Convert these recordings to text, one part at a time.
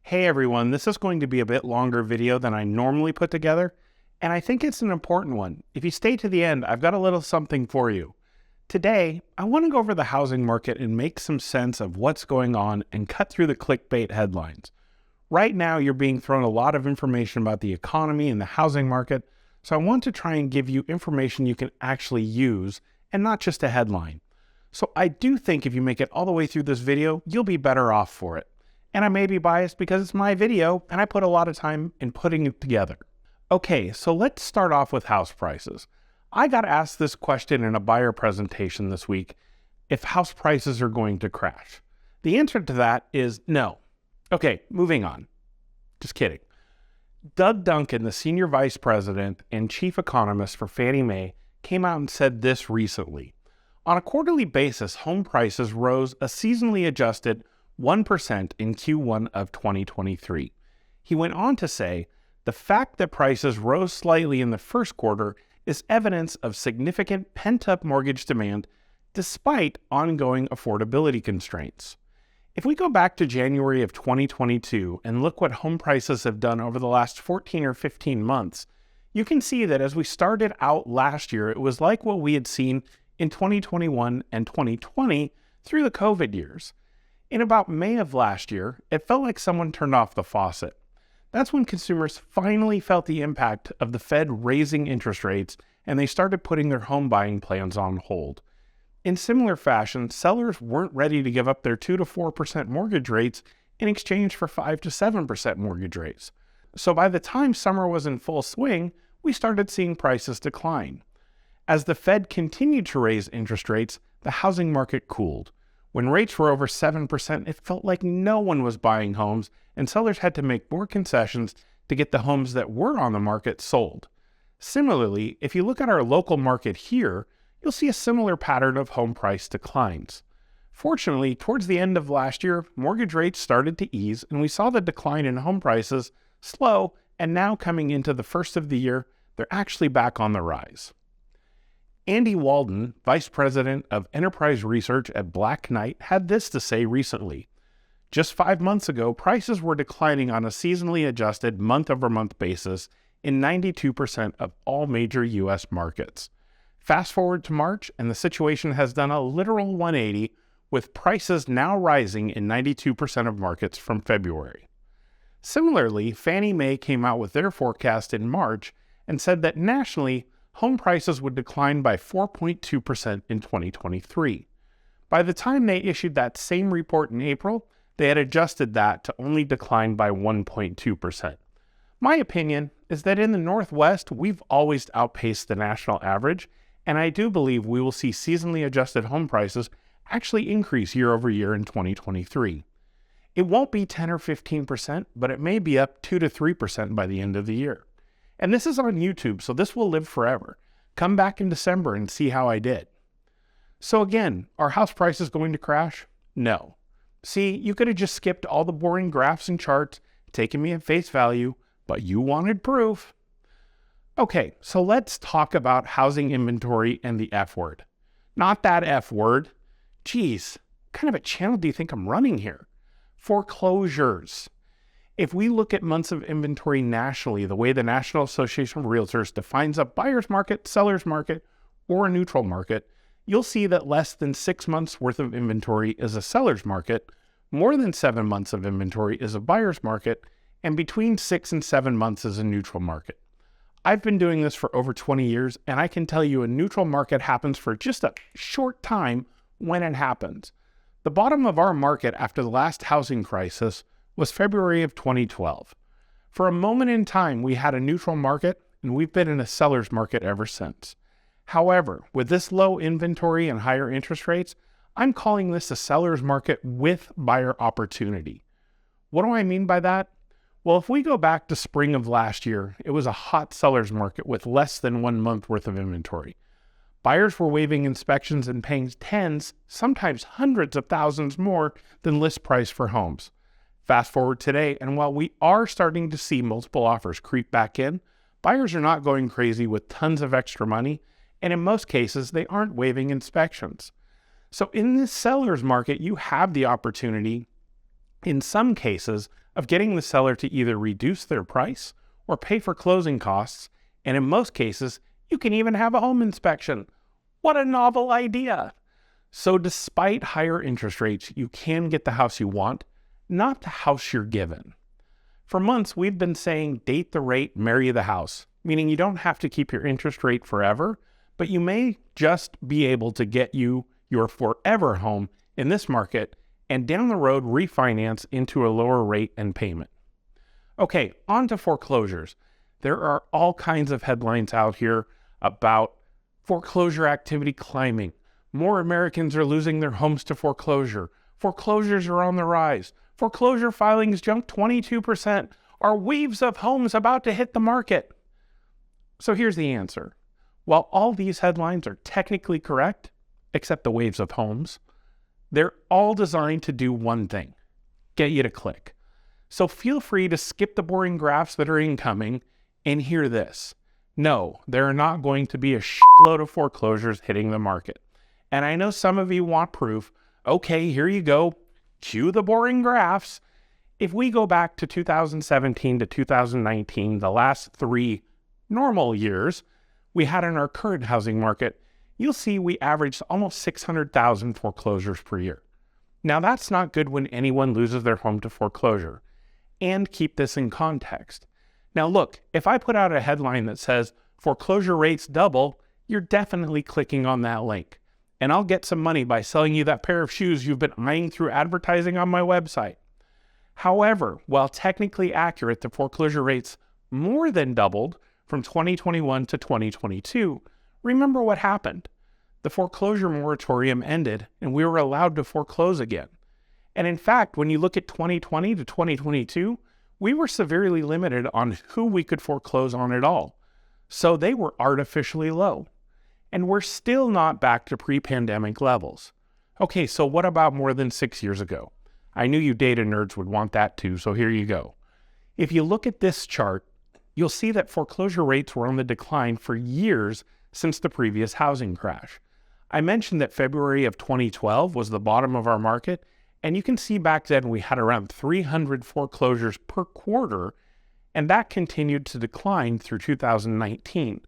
Hey everyone, this is going to be a bit longer video than I normally put together, and I think it's an important one. If you stay to the end, I've got a little something for you. Today, I want to go over the housing market and make some sense of what's going on and cut through the clickbait headlines. Right now, you're being thrown a lot of information about the economy and the housing market, so I want to try and give you information you can actually use and not just a headline. So I do think if you make it all the way through this video, you'll be better off for it. And I may be biased because it's my video and I put a lot of time in putting it together. Okay, so let's start off with house prices. I got asked this question in a buyer presentation this week, if house prices are going to crash. The answer to that is no. Okay, moving on. Just kidding. Doug Duncan, the senior vice president and chief economist for Fannie Mae, came out and said this recently. On a quarterly basis, home prices rose a seasonally adjusted 1% in Q1 of 2023. He went on to say, the fact that prices rose slightly in the first quarter is evidence of significant pent-up mortgage demand despite ongoing affordability constraints. If we go back to January of 2022 and look what home prices have done over the last 14 or 15 months, you can see that as we started out last year, it was like what we had seen in 2021 and 2020 through the COVID years. In about May of last year, it felt like someone turned off the faucet. That's when consumers finally felt the impact of the Fed raising interest rates and they started putting their home buying plans on hold. In similar fashion, sellers weren't ready to give up their 2 to 4% mortgage rates in exchange for 5 to 7% mortgage rates. So by the time summer was in full swing, we started seeing prices decline. As the Fed continued to raise interest rates, the housing market cooled. When rates were over 7%, it felt like no one was buying homes, and sellers had to make more concessions to get the homes that were on the market sold. Similarly, if you look at our local market here, you'll see a similar pattern of home price declines. Fortunately, towards the end of last year, mortgage rates started to ease, and we saw the decline in home prices slow, and now coming into the first of the year, they're actually back on the rise. Andy Walden, Vice President of Enterprise Research at Black Knight, had this to say recently. Just 5 months ago, prices were declining on a seasonally adjusted month-over-month basis in 92% of all major U.S. markets. Fast forward to March, and the situation has done a literal 180, with prices now rising in 92% of markets from February. Similarly, Fannie Mae came out with their forecast in March and said that nationally, home prices would decline by 4.2% in 2023. By the time they issued that same report in April, they had adjusted that to only decline by 1.2%. My opinion is that in the Northwest, we've always outpaced the national average, and I do believe we will see seasonally adjusted home prices actually increase year over year in 2023. It won't be 10 or 15%, but it may be up 2 to 3% by the end of the year. And this is on YouTube, so this will live forever. Come back in December and see how I did. So again, are house prices going to crash? No. See, you could have just skipped all the boring graphs and charts, taken me at face value, but you wanted proof. Okay, so let's talk about housing inventory and the F word. Not that F word. Geez, what kind of a channel do you think I'm running here? Foreclosures. If we look at months of inventory nationally, the way the National Association of Realtors defines a buyer's market, seller's market, or a neutral market, you'll see that less than 6 months worth of inventory is a seller's market, more than 7 months of inventory is a buyer's market, and between 6 and 7 months is a neutral market. I've been doing this for over 20 years, and I can tell you a neutral market happens for just a short time when it happens. The bottom of our market after the last housing crisis was February of 2012. For a moment in time, we had a neutral market, and we've been in a seller's market ever since. However, with this low inventory and higher interest rates, I'm calling this a seller's market with buyer opportunity. What do I mean by that? Well, if we go back to spring of last year, it was a hot seller's market with less than 1 month worth of inventory. Buyers were waiving inspections and paying tens, sometimes hundreds of thousands more than list price for homes. Fast forward today, and while we are starting to see multiple offers creep back in, buyers are not going crazy with tons of extra money, and in most cases, they aren't waiving inspections. So in this seller's market, you have the opportunity in some cases, of getting the seller to either reduce their price or pay for closing costs, and in most cases, you can even have a home inspection. What a novel idea! So despite higher interest rates, you can get the house you want, not the house you're given. For months, we've been saying date the rate, marry the house, meaning you don't have to keep your interest rate forever, but you may just be able to get you your forever home in this market and down the road refinance into a lower rate and payment. Okay, on to foreclosures. There are all kinds of headlines out here about foreclosure activity climbing. More Americans are losing their homes to foreclosure. Foreclosures are on the rise. Foreclosure filings jumped 22%. Are waves of homes about to hit the market? So here's the answer. While all these headlines are technically correct, except the waves of homes, they're all designed to do one thing: get you to click. So feel free to skip the boring graphs that are incoming and hear this. No, there are not going to be a shitload of foreclosures hitting the market. And I know some of you want proof. Okay, here you go. Cue the boring graphs. If we go back to 2017 to 2019, the last 3 normal years we had in our current housing market, you'll see we averaged almost 600,000 foreclosures per year. Now that's not good when anyone loses their home to foreclosure. And keep this in context. Now look, if I put out a headline that says foreclosure rates double, you're definitely clicking on that link. And I'll get some money by selling you that pair of shoes you've been eyeing through advertising on my website. However, while technically accurate, the foreclosure rates more than doubled from 2021 to 2022. Remember what happened. The foreclosure moratorium ended and we were allowed to foreclose again. And in fact, when you look at 2020 to 2022, we were severely limited on who we could foreclose on at all. So they were artificially low. And we're still not back to pre-pandemic levels. Okay, so what about more than 6 years ago? I knew you data nerds would want that too, so here you go. If you look at this chart, you'll see that foreclosure rates were on the decline for years since the previous housing crash. I mentioned that February of 2012 was the bottom of our market, and you can see back then we had around 300 foreclosures per quarter, and that continued to decline through 2019.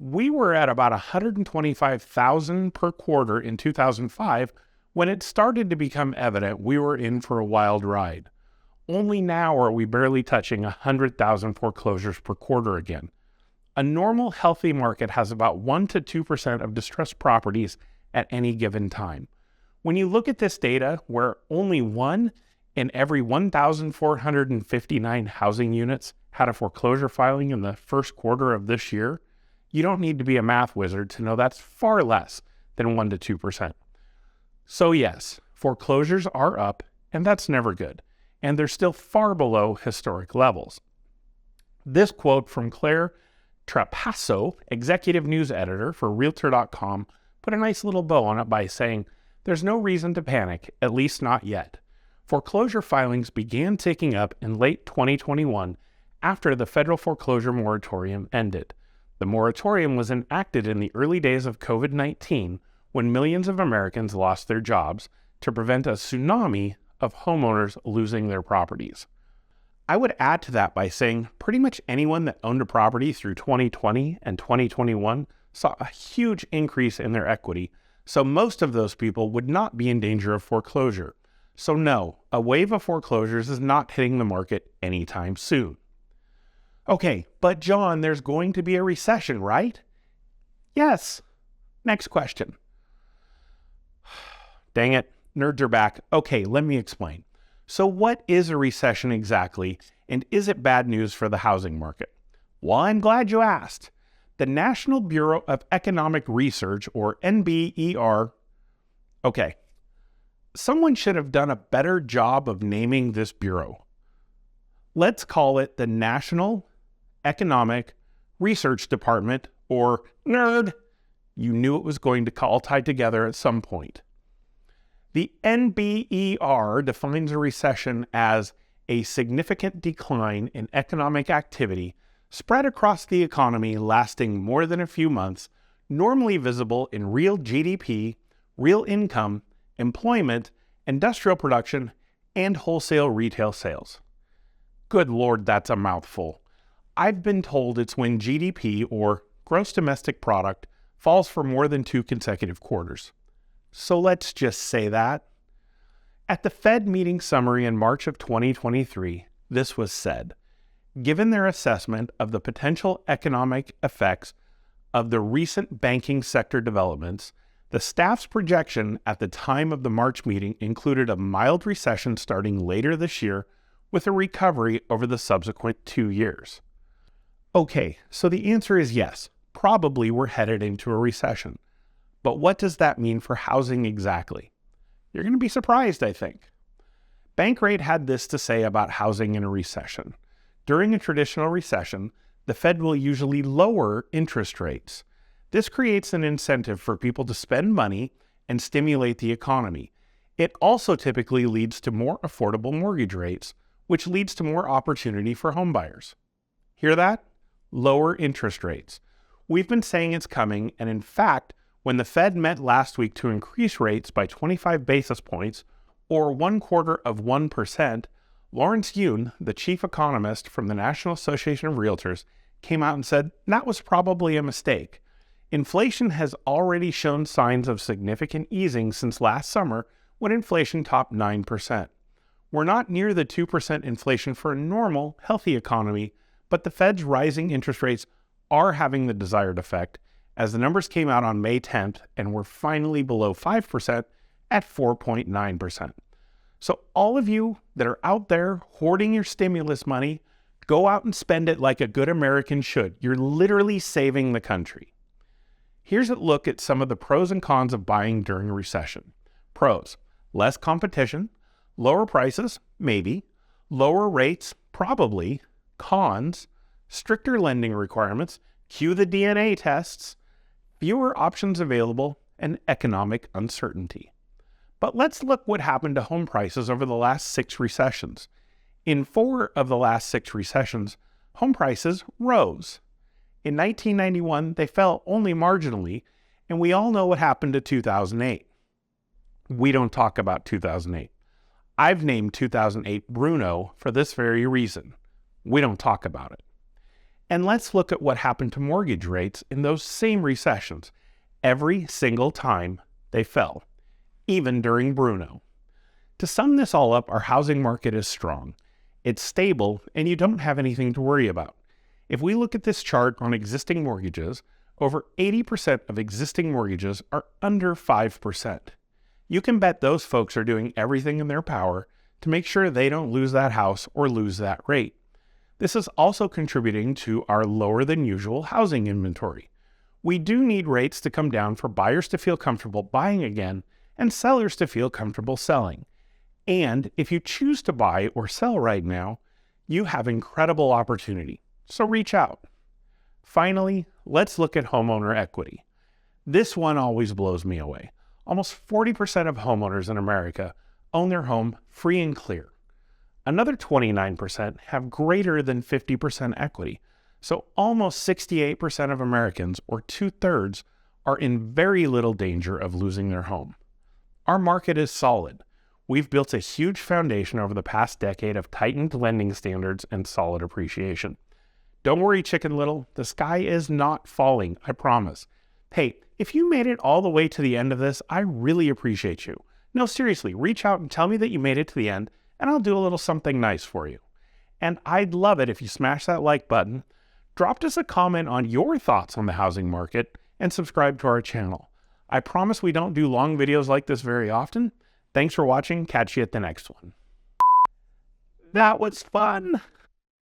We were at about 125,000 per quarter in 2005 when it started to become evident we were in for a wild ride. Only now are we barely touching 100,000 foreclosures per quarter again. A normal, healthy market has about 1 to 2% of distressed properties at any given time. When you look at this data, where only 1 in every 1,459 housing units had a foreclosure filing in the first quarter of this year, you don't need to be a math wizard to know that's far less than 1 to 2%. So yes, foreclosures are up, and that's never good. And they're still far below historic levels. This quote from Claire Trapasso, executive news editor for Realtor.com, put a nice little bow on it by saying, "There's no reason to panic, at least not yet. Foreclosure filings began ticking up in late 2021 after the federal foreclosure moratorium ended. The moratorium was enacted in the early days of COVID-19 when millions of Americans lost their jobs to prevent a tsunami of homeowners losing their properties." I would add to that by saying pretty much anyone that owned a property through 2020 and 2021 saw a huge increase in their equity, so most of those people would not be in danger of foreclosure. So no, a wave of foreclosures is not hitting the market anytime soon. Okay, but John, there's going to be a recession, right? Yes. Next question. Dang it, nerds are back. Okay, let me explain. So what is a recession exactly, and is it bad news for the housing market? Well, I'm glad you asked. The National Bureau of Economic Research, or NBER, okay, someone should have done a better job of naming this bureau. Let's call it the National Economic Research Department, or NERD. You knew it was going to all tie together at some point. The NBER defines a recession as a significant decline in economic activity spread across the economy lasting more than a few months, normally visible in real GDP, real income, employment, industrial production, and wholesale retail sales. Good Lord, that's a mouthful. I've been told it's when GDP, or gross domestic product, falls for more than 2 consecutive quarters. So let's just say that. At the Fed meeting summary in March of 2023, this was said. Given their assessment of the potential economic effects of the recent banking sector developments, the staff's projection at the time of the March meeting included a mild recession starting later this year with a recovery over the subsequent 2 years. Okay, so the answer is yes, probably we're headed into a recession. But what does that mean for housing exactly? You're going to be surprised, I think. Bankrate had this to say about housing in a recession. During a traditional recession, the Fed will usually lower interest rates. This creates an incentive for people to spend money and stimulate the economy. It also typically leads to more affordable mortgage rates, which leads to more opportunity for homebuyers. Hear that? Lower interest rates. We've been saying it's coming, and in fact, when the Fed met last week to increase rates by 25 basis points, or 0.25%, Lawrence Yun, the chief economist from the National Association of Realtors, came out and said that was probably a mistake. Inflation has already shown signs of significant easing since last summer when inflation topped 9%. We're not near the 2% inflation for a normal, healthy economy, but the Fed's rising interest rates are having the desired effect, as the numbers came out on May 10th and were finally below 5% at 4.9%. So all of you that are out there hoarding your stimulus money, go out and spend it like a good American should. You're literally saving the country. Here's a look at some of the pros and cons of buying during a recession. Pros: less competition, lower prices, maybe, lower rates, probably, cons: stricter lending requirements, cue the DNA tests, fewer options available, and economic uncertainty. But let's look what happened to home prices over the last 6 recessions. In 4 of the last 6 recessions, home prices rose. In 1991, they fell only marginally, and we all know what happened to 2008. We don't talk about 2008. I've named 2008 Bruno for this very reason. We don't talk about it. And let's look at what happened to mortgage rates in those same recessions. Every single time they fell, even during Bruno. To sum this all up, our housing market is strong. It's stable, and you don't have anything to worry about. If we look at this chart on existing mortgages, over 80% of existing mortgages are under 5%. You can bet those folks are doing everything in their power to make sure they don't lose that house or lose that rate. This is also contributing to our lower than usual housing inventory. We do need rates to come down for buyers to feel comfortable buying again and sellers to feel comfortable selling. And if you choose to buy or sell right now, you have incredible opportunity. So reach out. Finally, let's look at homeowner equity. This one always blows me away. Almost 40% of homeowners in America own their home free and clear. Another 29% have greater than 50% equity. So almost 68% of Americans, or 2/3, are in very little danger of losing their home. Our market is solid. We've built a huge foundation over the past decade of tightened lending standards and solid appreciation. Don't worry, Chicken Little, the sky is not falling, I promise. Hey, if you made it all the way to the end of this, I really appreciate you. No, seriously, reach out and tell me that you made it to the end, and I'll do a little something nice for you. And I'd love it if you smash that like button, dropped us a comment on your thoughts on the housing market, and subscribe to our channel. I promise we don't do long videos like this very often. Thanks for watching. Catch you at the next one. That was fun.